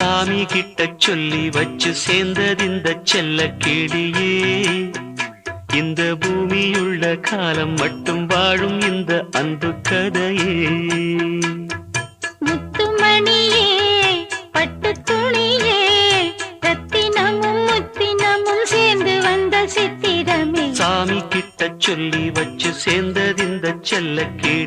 சாமி கிட்ட சொல்லி வச்சு சேர்ந்தது இந்த செல்ல கிளியே. இந்த பூமியுள்ள காலம் மட்டும் வாழும் இந்த அன்பு கதையே. முத்துமணியே பட்டு துணியே ரத்தினமும் முத்தினமும் சேர்ந்து வந்த சித்திரமே. சாமி கிட்ட சொல்லி வச்சு சேர்ந்தது இந்த செல்ல கிளியே.